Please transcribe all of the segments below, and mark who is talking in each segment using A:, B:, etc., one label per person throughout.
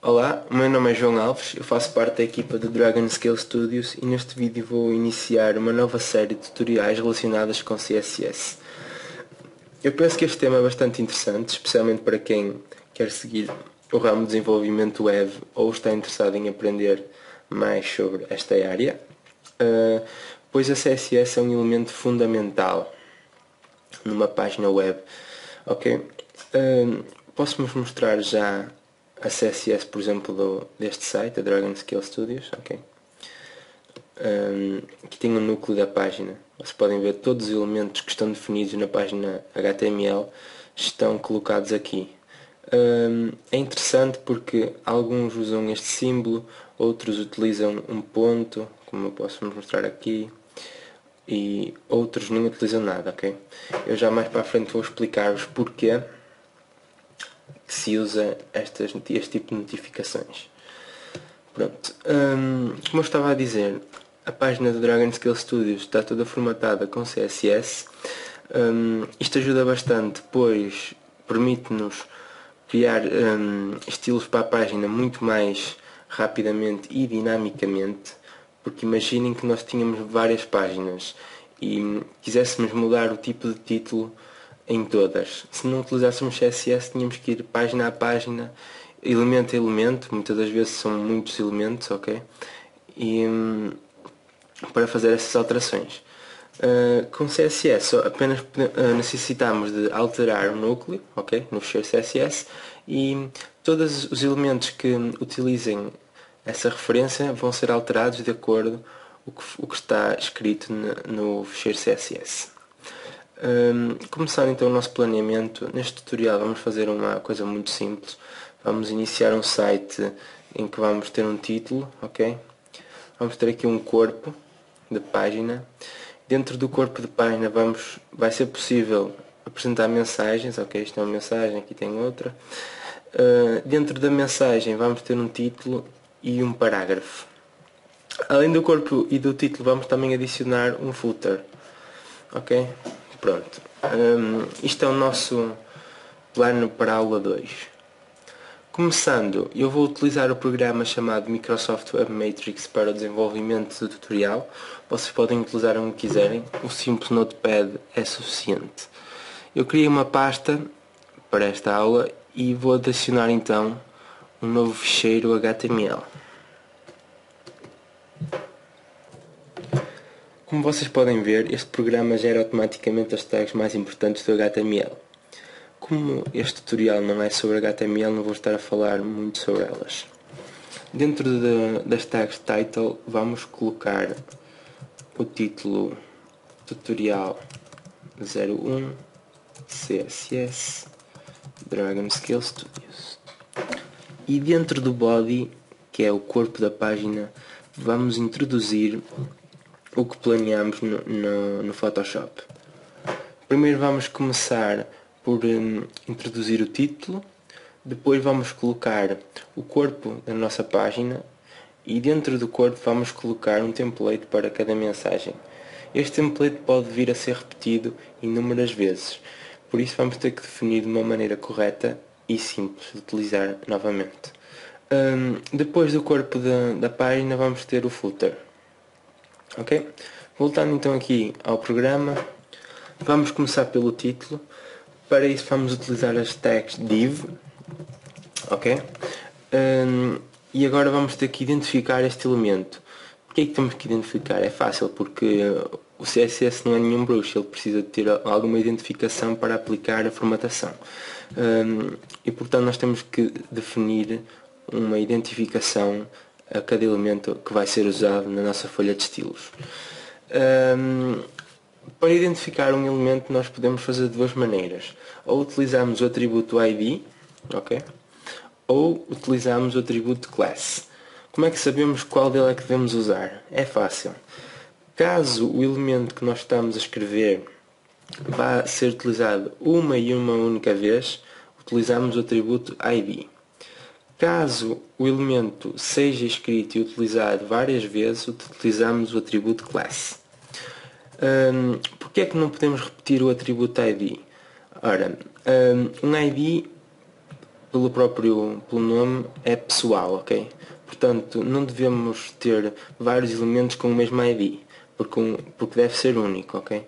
A: Olá, o meu nome é João Alves, eu faço parte da equipa do Dragon Scale Studios e neste vídeo vou iniciar uma nova série de tutoriais relacionadas com CSS. Eu penso que este tema é bastante interessante, especialmente para quem quer seguir o ramo de desenvolvimento web ou está interessado em aprender mais sobre esta área, pois a CSS é um elemento fundamental numa página web. Ok? Posso-vos mostrar já a CSS, por exemplo, deste site, a Dragon Scale Studios. Ok? Aqui tem o núcleo da página. Vocês podem ver todos os elementos que estão definidos na página HTML estão colocados aqui. É interessante porque alguns usam este símbolo, outros utilizam um ponto, como eu posso mostrar aqui, e outros não utilizam nada, ok? Eu já mais para a frente vou explicar-vos porquê que se usa este tipo de notificações. Pronto, como eu estava a dizer, a página do Dragon Scale Studios está toda formatada com CSS. Isto ajuda bastante, pois permite-nos criar estilos para a página muito mais rapidamente e dinamicamente, porque imaginem que nós tínhamos várias páginas e quiséssemos mudar o tipo de título em todas. Se não utilizássemos CSS, tínhamos que ir página a página, elemento a elemento, muitas das vezes são muitos elementos, ok? E para fazer essas alterações. Com CSS apenas necessitamos de alterar o núcleo, ok? No ficheiro CSS, e todos os elementos que utilizem essa referência vão ser alterados de acordo com o que está escrito no ficheiro CSS. Começando então o nosso planeamento, neste tutorial vamos fazer uma coisa muito simples. Vamos iniciar um site em que vamos ter um título, ok? Vamos ter aqui um corpo de página. Dentro do corpo de página vai ser possível apresentar mensagens, ok? Isto é uma mensagem, aqui tem outra. Dentro da mensagem vamos ter um título e um parágrafo. Além do corpo e do título vamos também adicionar um footer, ok? Pronto, isto é o nosso plano para a aula 2. Começando, eu vou utilizar o programa chamado Microsoft Web Matrix para o desenvolvimento do tutorial. Vocês podem utilizar onde quiserem, o simples Notepad é suficiente. Eu criei uma pasta para esta aula e vou adicionar então um novo ficheiro HTML. Como vocês podem ver, este programa gera automaticamente as tags mais importantes do HTML. Como este tutorial não é sobre HTML, não vou estar a falar muito sobre elas. Dentro das tags title, vamos colocar o título tutorial 01 CSS Dragon Scale Studios. E dentro do body, que é o corpo da página, vamos introduzir o que planeamos no Photoshop. Primeiro vamos começar por introduzir o título, depois vamos colocar o corpo da nossa página e dentro do corpo vamos colocar um template para cada mensagem. Este template pode vir a ser repetido inúmeras vezes, por isso vamos ter que definir de uma maneira correta e simples de utilizar novamente. Depois do corpo da página vamos ter o footer. Ok? Voltando então aqui ao programa, vamos começar pelo título. Para isso vamos utilizar as tags div, ok? E agora vamos ter que identificar este elemento. Porquê é que temos que identificar? É fácil, porque o CSS não é nenhum bruxo, ele precisa de ter alguma identificação para aplicar a formatação. E portanto nós temos que definir uma identificação a cada elemento que vai ser usado na nossa folha de estilos. Para identificar um elemento nós podemos fazer de duas maneiras. Ou utilizamos o atributo ID, ok? Ou utilizamos o atributo class. Como é que sabemos qual dele é que devemos usar? É fácil. Caso o elemento que nós estamos a escrever vá ser utilizado uma e uma única vez, utilizamos o atributo ID. Caso o elemento seja escrito e utilizado várias vezes, utilizamos o atributo class. Porque é que não podemos repetir o atributo ID? Ora, um ID pelo nome é pessoal, ok? Portanto, não devemos ter vários elementos com o mesmo ID, porque deve ser único, ok?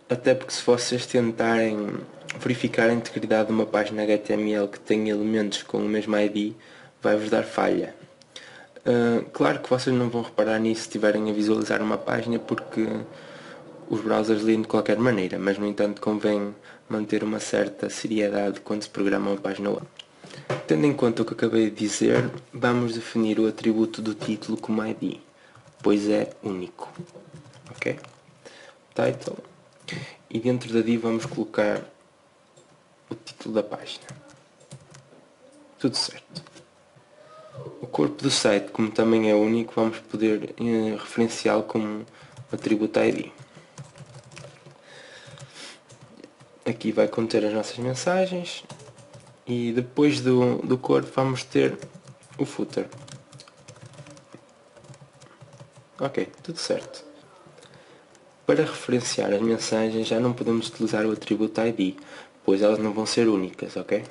A: Até porque se vocês tentarem verificar a integridade de uma página HTML que tem elementos com o mesmo ID, vai-vos dar falha. Claro que vocês não vão reparar nisso se estiverem a visualizar uma página, porque os browsers leem de qualquer maneira, mas no entanto convém manter uma certa seriedade quando se programa uma página web. Tendo em conta o que acabei de dizer, vamos definir o atributo do título como ID, pois é único. Ok? Title. E dentro da div vamos colocar o título da página. Tudo certo. O corpo do site, como também é único, vamos poder referenciá-lo como atributo ID. Aqui vai conter as nossas mensagens e depois do corpo vamos ter o footer. Ok, tudo certo. Para referenciar as mensagens já não podemos utilizar o atributo ID, pois elas não vão ser únicas, ok?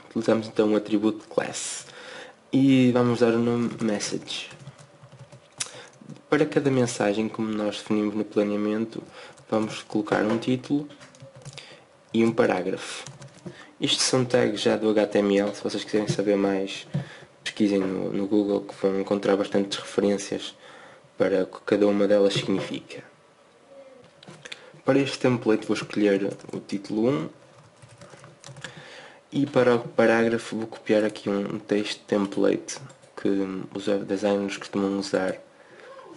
A: Utilizamos então o atributo class e vamos dar o nome message. Para cada mensagem, como nós definimos no planeamento, vamos colocar um título e um parágrafo. Isto são tags já do HTML, se vocês quiserem saber mais, pesquisem no Google, que vão encontrar bastantes referências para o que cada uma delas significa. Para este template vou escolher o título 1 e para o parágrafo vou copiar aqui um texto template que os web designers costumam usar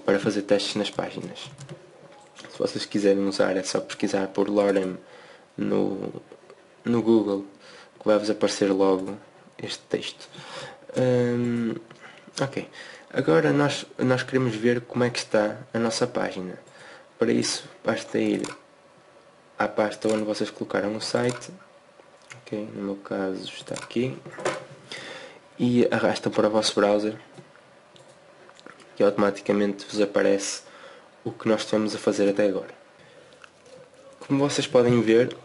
A: para fazer testes nas páginas. Se vocês quiserem usar é só pesquisar por Lorem no Google, que vai-vos aparecer logo este texto. Ok, agora nós queremos ver como é que está a nossa página. Para isso basta ir à pasta onde vocês colocaram o site, ok, no meu caso está aqui, e arrastam para o vosso browser e automaticamente vos aparece o que nós estamos a fazer até agora. Como vocês podem ver,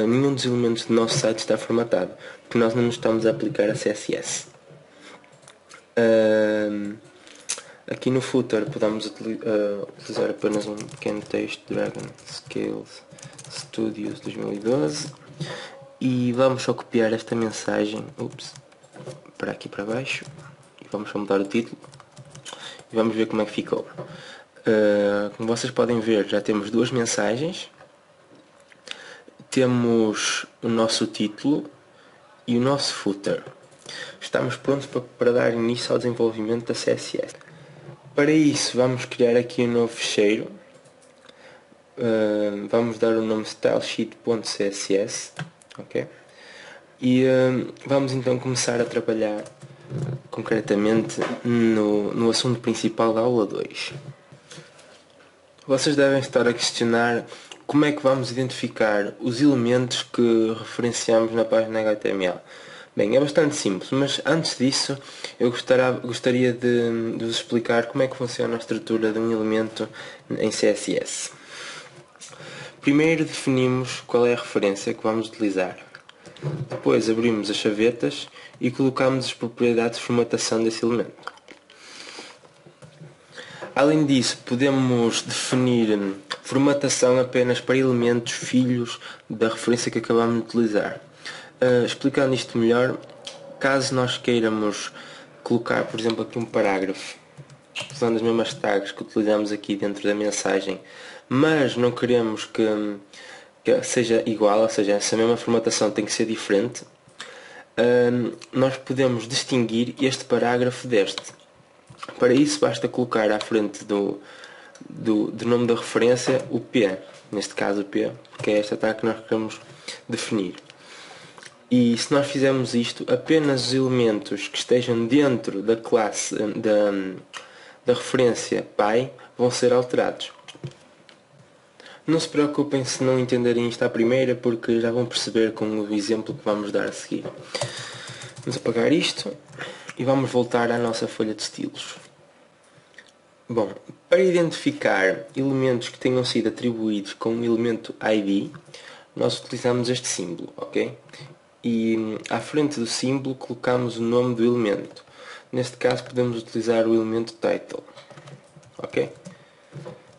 A: nenhum dos elementos do nosso site está formatado, porque nós não nos estamos a aplicar a CSS. Aqui no footer podemos utilizar apenas um pequeno texto, Dragon Scales Studios 2012, e vamos só copiar esta mensagem para aqui para baixo e vamos só mudar o título e vamos ver como é que ficou. Como vocês podem ver, já temos duas mensagens, temos o nosso título e o nosso footer. Estamos prontos para dar início ao desenvolvimento da CSS. Para isso vamos criar aqui um novo ficheiro, vamos dar o nome stylesheet.css, ok? E vamos então começar a trabalhar concretamente no assunto principal da aula 2. Vocês devem estar a questionar como é que vamos identificar os elementos que referenciamos na página HTML. Bem, é bastante simples, mas antes disso eu gostaria de vos explicar como é que funciona a estrutura de um elemento em CSS. Primeiro definimos qual é a referência que vamos utilizar. Depois abrimos as chavetas e colocamos as propriedades de formatação desse elemento. Além disso, podemos definir formatação apenas para elementos filhos da referência que acabamos de utilizar. Explicando isto melhor, caso nós queiramos colocar, por exemplo, aqui um parágrafo, usando as mesmas tags que utilizamos aqui dentro da mensagem, mas não queremos que seja igual, ou seja, essa mesma formatação tem que ser diferente, nós podemos distinguir este parágrafo deste. Para isso basta colocar à frente do nome da referência o P, neste caso o P, porque é esta tag que nós queremos definir. E se nós fizermos isto, apenas os elementos que estejam dentro da classe da referência Py vão ser alterados. Não se preocupem se não entenderem isto à primeira, porque já vão perceber com o exemplo que vamos dar a seguir. Vamos apagar isto e vamos voltar à nossa folha de estilos. Bom, para identificar elementos que tenham sido atribuídos com o elemento ID, nós utilizamos este símbolo, ok? e à frente do símbolo colocamos o nome do elemento. Neste caso podemos utilizar o elemento title. Ok?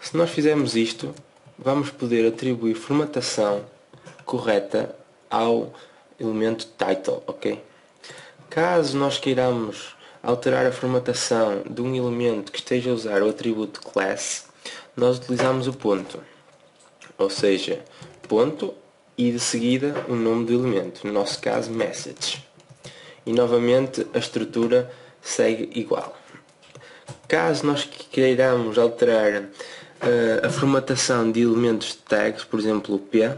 A: Se nós fizermos isto, vamos poder atribuir formatação correta ao elemento title. Ok? Caso nós queiramos alterar a formatação de um elemento que esteja a usar o atributo class, nós utilizamos o ponto. Ou seja, ponto e de seguida o nome do elemento, no nosso caso message. E novamente a estrutura segue igual. Caso nós queiramos alterar a formatação de elementos de tags, por exemplo o P,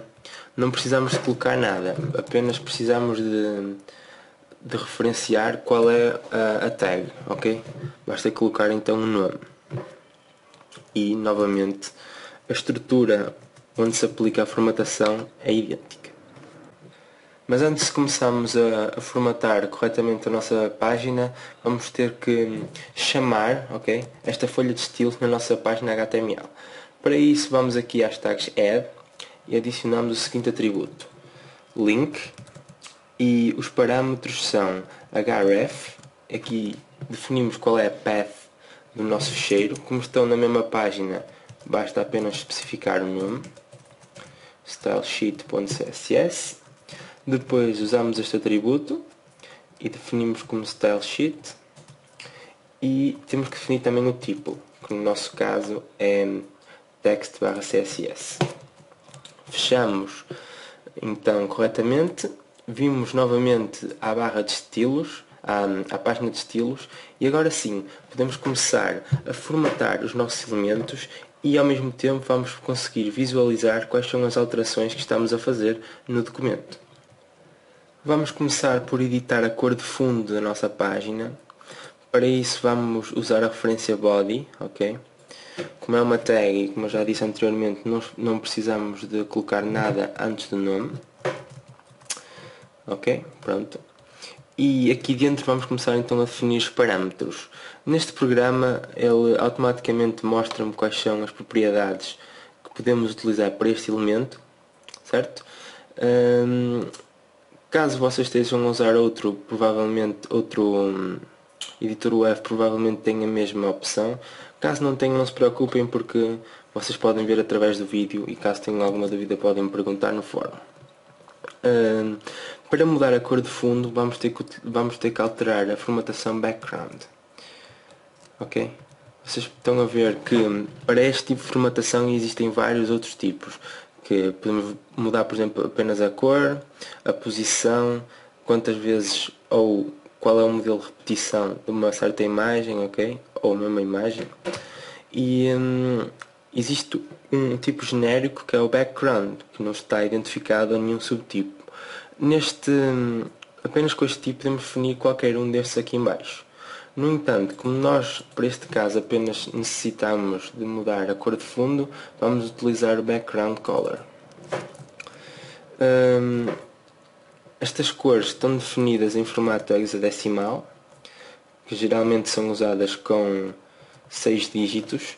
A: não precisamos de colocar nada, apenas precisamos de referenciar qual é a tag, ok? Basta colocar então um nome. E novamente a estrutura onde se aplica a formatação é idêntica. Mas antes de começarmos a formatar corretamente a nossa página, vamos ter que chamar, ok, esta folha de estilo na nossa página HTML. Para isso vamos aqui às tags add e adicionamos o seguinte atributo, link, e os parâmetros são href, aqui definimos qual é a path do nosso ficheiro, como estão na mesma página basta apenas especificar o nome, stylesheet.css, depois usamos este atributo e definimos como stylesheet e temos que definir também o tipo, que no nosso caso é text/css. Fechamos então corretamente, vimos novamente à barra de estilos, à página de estilos, e agora sim podemos começar a formatar os nossos elementos e ao mesmo tempo vamos conseguir visualizar quais são as alterações que estamos a fazer no documento. Vamos começar por editar a cor de fundo da nossa página. Para isso vamos usar a referência body, ok? Como é uma tag e como eu já disse anteriormente, não precisamos de colocar nada antes do nome. Ok? Pronto. E aqui dentro vamos começar então a definir os parâmetros. Neste programa ele automaticamente mostra-me quais são as propriedades que podemos utilizar para este elemento, certo? Caso vocês estejam a usar provavelmente outro editor web, provavelmente tem a mesma opção. Caso não tenham, não se preocupem porque vocês podem ver através do vídeo e caso tenham alguma dúvida podem me perguntar no fórum. Para mudar a cor de fundo vamos ter que alterar a formatação background. Ok? Vocês estão a ver que para este tipo de formatação existem vários outros tipos, que podemos mudar, por exemplo, apenas a cor, a posição, quantas vezes ou qual é o modelo de repetição de uma certa imagem, ok? Ou a mesma imagem. E existe um tipo genérico que é o background, que não está identificado a nenhum subtipo. Apenas com este tipo podemos definir qualquer um destes aqui em baixo. No entanto, como nós para este caso apenas necessitamos de mudar a cor de fundo, vamos utilizar o background color. Estas cores estão definidas em formato hexadecimal, que geralmente são usadas com 6 dígitos.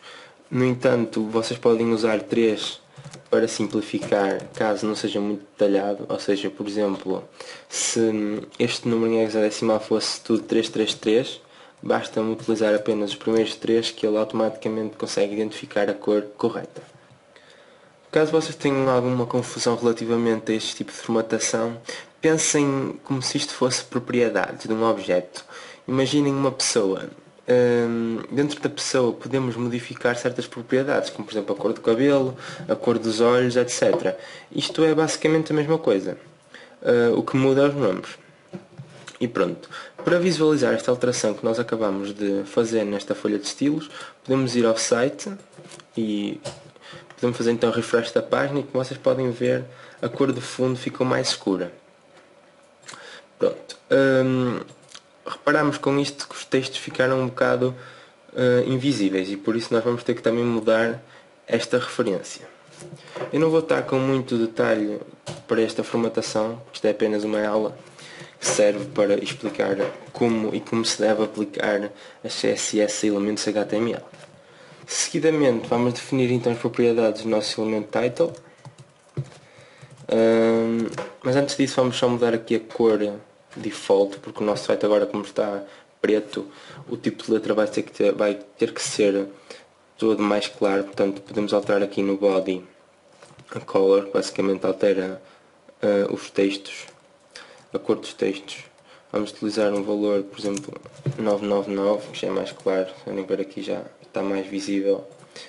A: No entanto, vocês podem usar 3 para simplificar, caso não seja muito detalhado. Ou seja, por exemplo, se este número em hexadecimal fosse tudo 333, basta-me utilizar apenas os primeiros 3 que ele automaticamente consegue identificar a cor correta. Caso vocês tenham alguma confusão relativamente a este tipo de formatação, pensem como se isto fosse propriedade de um objeto. Imaginem uma pessoa. Dentro da pessoa podemos modificar certas propriedades, como por exemplo a cor do cabelo, a cor dos olhos, etc. Isto é basicamente a mesma coisa. O que muda é os nomes. E pronto. Para visualizar esta alteração que nós acabamos de fazer nesta folha de estilos, podemos ir ao site e podemos fazer então refresh da página e como vocês podem ver a cor do fundo ficou mais escura. Pronto. Reparamos com isto que os textos ficaram um bocado invisíveis e por isso nós vamos ter que também mudar esta referência. Eu não vou estar com muito detalhe para esta formatação, isto é apenas uma aula que serve para explicar como se deve aplicar a CSS a elementos HTML. Seguidamente vamos definir então as propriedades do nosso elemento title Mas antes disso vamos só mudar aqui a cor default, porque o nosso site agora, como está preto, o tipo de letra vai ter que ser todo mais claro. Portanto podemos alterar aqui no body a color, que basicamente altera os textos, a cor dos textos. Vamos utilizar um valor, por exemplo, 999, que já é mais claro. Podem ver aqui, já está mais visível.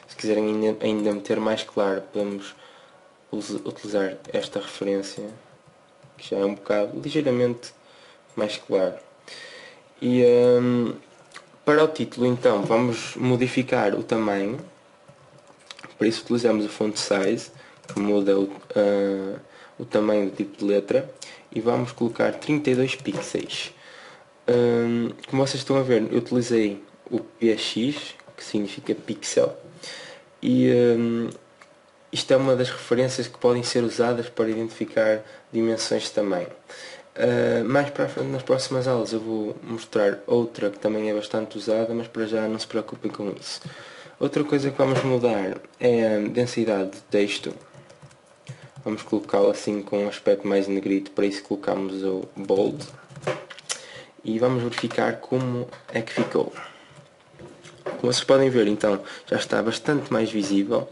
A: Se quiserem ainda meter mais claro, podemos utilizar esta referência, que já é um bocado ligeiramente mais claro. E para o título, então, vamos modificar o tamanho. Para isso utilizamos o font size, que muda o tamanho do tipo de letra, e vamos colocar 32 pixels. Como vocês estão a ver, eu utilizei o PX, que significa pixel, e isto é uma das referências que podem ser usadas para identificar dimensões de tamanho. Mais para a frente, nas próximas aulas, eu vou mostrar outra que também é bastante usada, mas para já não se preocupem com isso. Outra coisa que vamos mudar é a densidade de texto. Vamos colocá-lo assim com um aspecto mais negrito, para isso colocamos o bold. E vamos verificar como é que ficou. Como vocês podem ver, então, já está bastante mais visível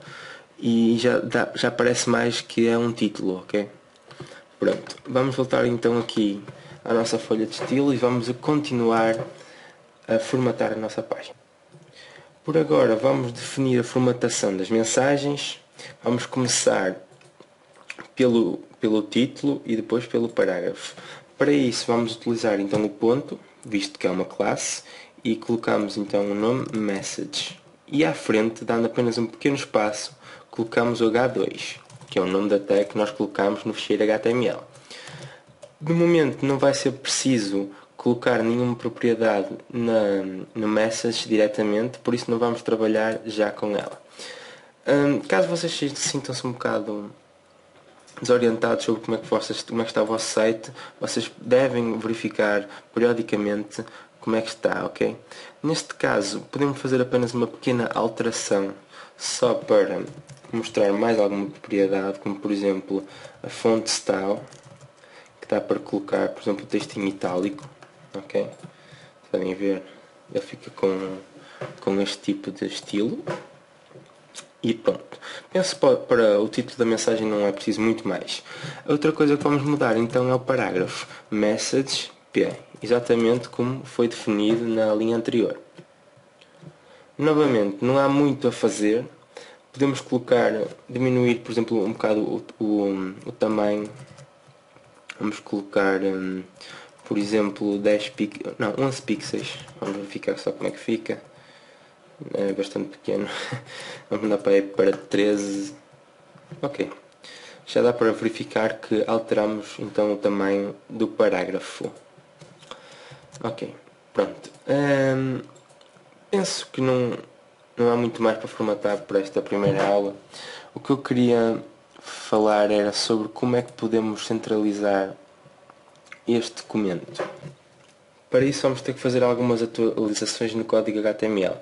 A: e já parece mais que é um título, ok? Pronto, vamos voltar então aqui à nossa folha de estilo e vamos continuar a formatar a nossa página. Por agora vamos definir a formatação das mensagens. Vamos começar pelo título e depois pelo parágrafo. Para isso vamos utilizar então o ponto, visto que é uma classe, e colocamos então o nome message. E à frente, dando apenas um pequeno espaço, colocamos o H2, que é o nome da tag que nós colocamos no ficheiro HTML. De momento não vai ser preciso colocar nenhuma propriedade no message diretamente, por isso não vamos trabalhar já com ela. Caso vocês sintam-se um bocado desorientados sobre como é que está o vosso site, vocês devem verificar periodicamente como é que está, ok? Neste caso podemos fazer apenas uma pequena alteração só para mostrar mais alguma propriedade, como por exemplo a font style, que dá para colocar, por exemplo, o texto em itálico, ok? Podem ver, ele fica com este tipo de estilo. E pronto. Penso para o título da mensagem não é preciso muito mais. Outra coisa que vamos mudar então é o parágrafo. Message P. Exatamente como foi definido na linha anterior. Novamente, não há muito a fazer. Podemos diminuir, por exemplo, um bocado o tamanho. Vamos colocar, por exemplo, 11 pixels. Vamos verificar só como é que fica. É bastante pequeno. Vamos mudar para 13. Ok, já dá para verificar que alteramos então o tamanho do parágrafo. Ok, pronto. Penso que não há muito mais para formatar para esta primeira aula. O que eu queria falar era sobre como é que podemos centralizar este documento. Para isso vamos ter que fazer algumas atualizações no código HTML.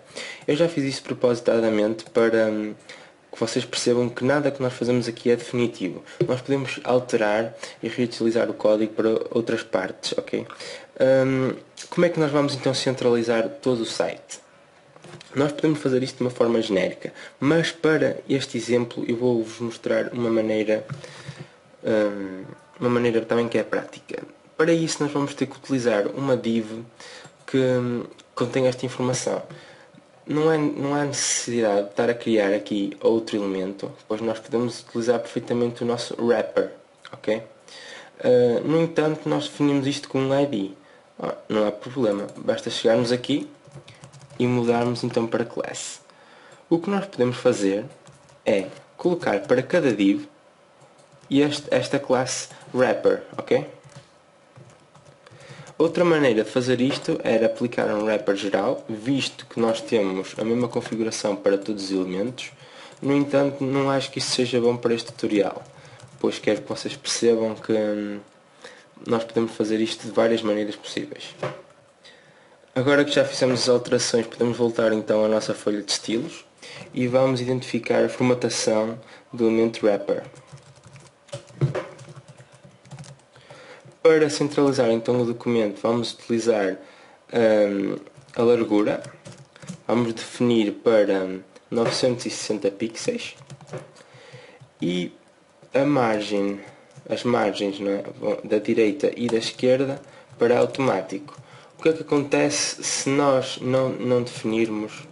A: Eu já fiz isso propositadamente para que vocês percebam que nada que nós fazemos aqui é definitivo. Nós podemos alterar e reutilizar o código para outras partes, ok? Como é que nós vamos então centralizar todo o site? Nós podemos fazer isto de uma forma genérica, mas para este exemplo eu vou-vos mostrar uma maneira também que é prática. Para isso nós vamos ter que utilizar uma div que contém esta informação. Não há necessidade de estar a criar aqui outro elemento, pois nós podemos utilizar perfeitamente o nosso wrapper, ok? No entanto, nós definimos isto com um ID. Não há problema, basta chegarmos aqui e mudarmos então para class. O que nós podemos fazer é colocar para cada div esta classe wrapper, ok? Outra maneira de fazer isto era aplicar um wrapper geral, visto que nós temos a mesma configuração para todos os elementos. No entanto, não acho que isso seja bom para este tutorial, pois quero que vocês percebam que nós podemos fazer isto de várias maneiras possíveis. Agora que já fizemos as alterações, podemos voltar então à nossa folha de estilos e vamos identificar a formatação do elemento wrapper. Para centralizar então o documento vamos utilizar a largura, vamos definir para 960 pixels e a margem, as margens, não é? Da direita e da esquerda para automático. O que é que acontece se nós não definirmos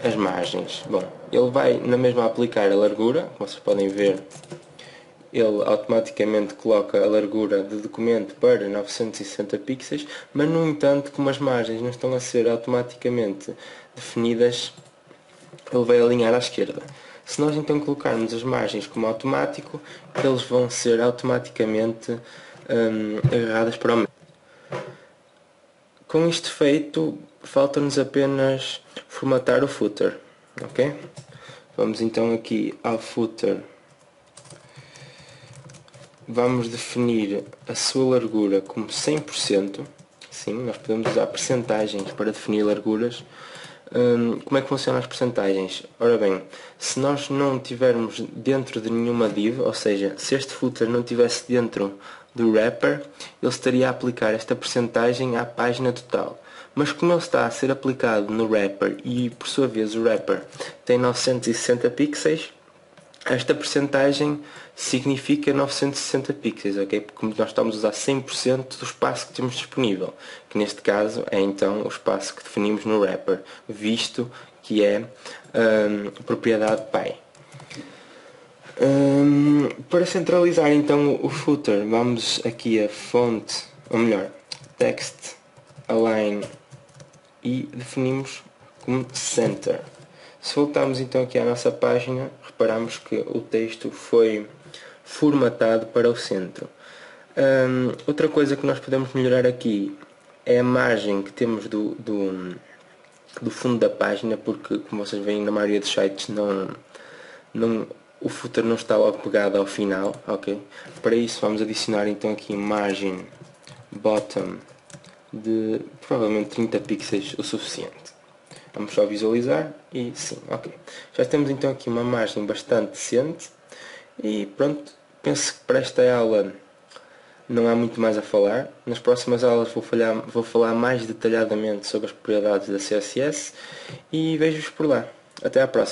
A: as margens? Bom, ele vai na mesma aplicar a largura, como vocês podem ver, ele automaticamente coloca a largura do documento para 960 pixels, mas no entanto, como as margens não estão a ser automaticamente definidas, ele vai alinhar à esquerda. Se nós então colocarmos as margens como automático, eles vão ser automaticamente agarradas para o meio. Com isto feito, falta-nos apenas formatar o footer, ok? Vamos então aqui ao footer. Vamos definir a sua largura como 100%. Sim, nós podemos usar percentagens para definir larguras. Como é que funcionam as percentagens? Ora bem, se nós não tivermos dentro de nenhuma div, ou seja, se este footer não estivesse dentro do wrapper, ele estaria a aplicar esta percentagem à página total. Mas como ele está a ser aplicado no wrapper e por sua vez o wrapper tem 960 pixels, esta percentagem significa 960 pixels, ok? Porque nós estamos a usar 100% do espaço que temos disponível, que neste caso é então o espaço que definimos no wrapper, visto que é propriedade pai. Para centralizar então o footer, vamos aqui a fonte, ou melhor, text align e definimos como center. Se voltarmos então aqui à nossa página, reparamos que o texto foi formatado para o centro. Outra coisa que nós podemos melhorar aqui é a margem que temos do fundo da página, porque como vocês veem na maioria dos sites o footer não está logo pegado ao final, ok? Para isso vamos adicionar então aqui margem bottom de provavelmente 30 pixels o suficiente. Vamos só visualizar e sim, ok. Já temos então aqui uma margem bastante decente e pronto, penso que para esta aula não há muito mais a falar. Nas próximas aulas vou falar mais detalhadamente sobre as propriedades da CSS e vejo-vos por lá. Até à próxima.